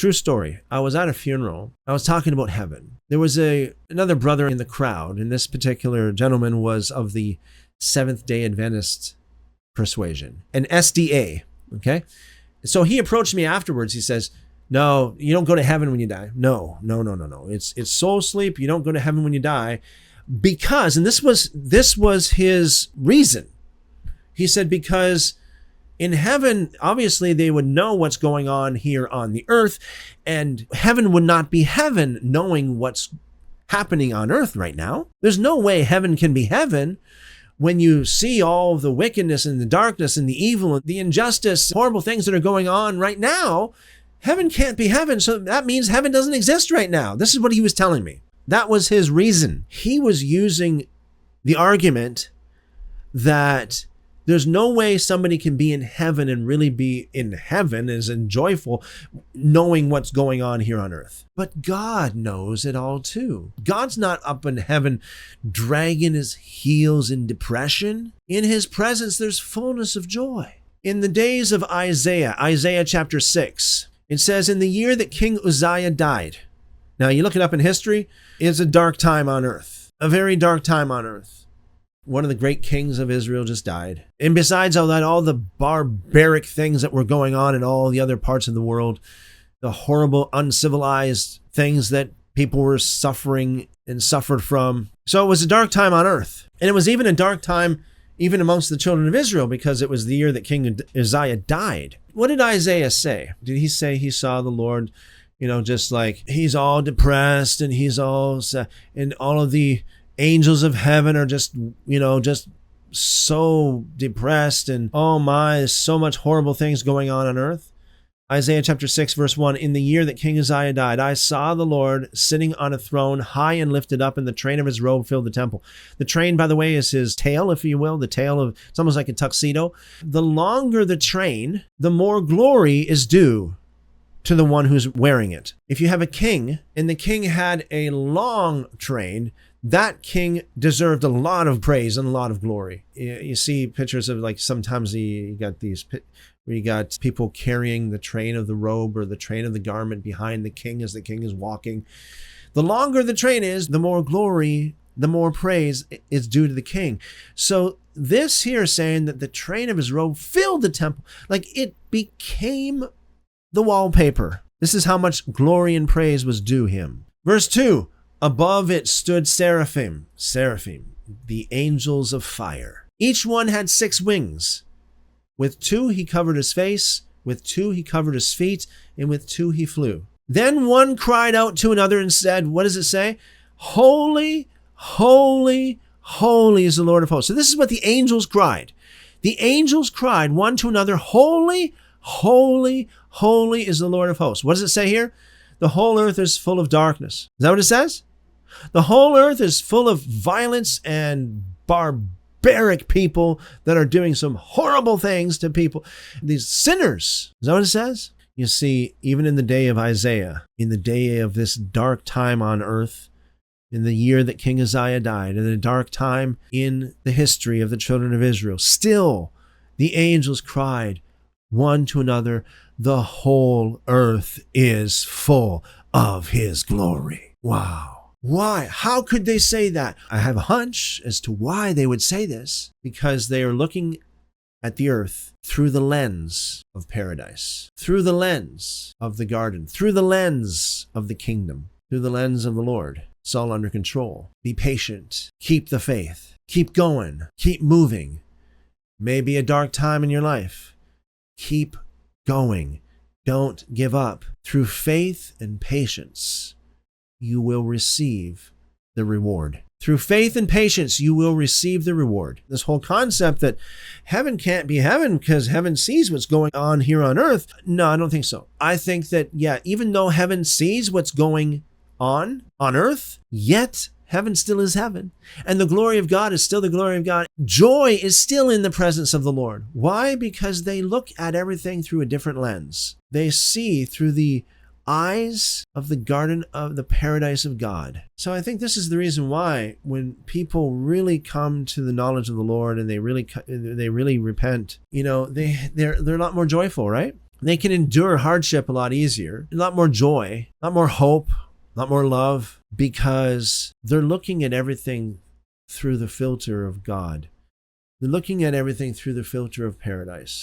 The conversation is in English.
True story. I was at a funeral. I was talking about heaven. There was another brother in the crowd, and this particular gentleman was of the Seventh-day Adventist persuasion, an SDA, okay? So he approached me afterwards. He says, no, you don't go to heaven when you die. No. It's soul sleep. You don't go to heaven when you die because, and this was his reason. He said, because in heaven, obviously they would know what's going on here on the earth, and heaven would not be heaven knowing what's happening on earth right now. There's no way heaven can be heaven when you see all the wickedness and the darkness and the evil and the injustice, horrible things that are going on right now. Heaven can't be heaven, so that means heaven doesn't exist right now. This is what he was telling me. That was his reason. He was using the argument that there's no way somebody can be in heaven and really be in heaven as in joyful, knowing what's going on here on earth. But God knows it all too. God's not up in heaven dragging his heels in depression. In his presence, there's fullness of joy. In the days of Isaiah chapter 6, it says, in the year that King Uzziah died. Now, you look it up in history, it's a dark time on earth, a very dark time on earth. One of the great kings of Israel just died. And besides all that, all the barbaric things that were going on in all the other parts of the world, the horrible, uncivilized things that people were suffering and suffered from. So it was a dark time on earth. And it was even a dark time even amongst the children of Israel, because it was the year that King Uzziah died. What did Isaiah say? Did he say he saw the Lord, just like he's all depressed and he's all sad, and all of the angels of heaven are just so depressed, and oh my, so much horrible things going on earth? Isaiah chapter 6, verse 1, in the year that King Uzziah died, I saw the Lord sitting on a throne, high and lifted up, and the train of his robe filled the temple. The train, by the way, is his tail, if you will, it's almost like a tuxedo. The longer the train, the more glory is due to the one who's wearing it. If you have a king, and the king had a long train, that king deserved a lot of praise and a lot of glory. You see pictures of, like, sometimes you got these where you got people carrying the train of the robe or the train of the garment behind the king as the king is walking. The longer the train is, the more glory, the more praise is due to the king. So this here is saying that the train of his robe filled the temple, like it became the wallpaper. This is how much glory and praise was due him. Verse 2, above it stood seraphim, the angels of fire. Each one had 6 wings. With 2 he covered his face, with 2 he covered his feet, and with 2 he flew. Then one cried out to another and said, what does it say? Holy, holy, holy is the Lord of hosts. So this is what the angels cried. The angels cried one to another, holy, holy, holy is the Lord of hosts. What does it say here? The whole earth is full of darkness. Is that what it says? The whole earth is full of violence and barbaric people that are doing some horrible things to people. These sinners. Is that what it says? You see, even in the day of Isaiah, in the day of this dark time on earth, in the year that King Uzziah died, in the dark time in the history of the children of Israel, still the angels cried one to another, the whole earth is full of his glory. Wow. Why? How could they say that? I have a hunch as to why they would say this, because they are looking at the earth through the lens of paradise, through the lens of the garden, through the lens of the kingdom, through the lens of the Lord. It's all under control. Be patient. Keep the faith. Keep going. Keep moving. Maybe a dark time in your life. Keep going. Don't give up. Through faith and patience, you will receive the reward. Through faith and patience, you will receive the reward. This whole concept that heaven can't be heaven because heaven sees what's going on here on earth. No, I don't think so. I think that, even though heaven sees what's going on earth, yet heaven still is heaven. And the glory of God is still the glory of God. Joy is still in the presence of the Lord. Why? Because they look at everything through a different lens. They see through the eyes of the garden of the paradise of God. So I think this is the reason why when people really come to the knowledge of the Lord and they really repent, they're a lot more joyful, right? They can endure hardship a lot easier, a lot more joy, a lot more hope, a lot more love, because they're looking at everything through the filter of God. They're looking at everything through the filter of paradise.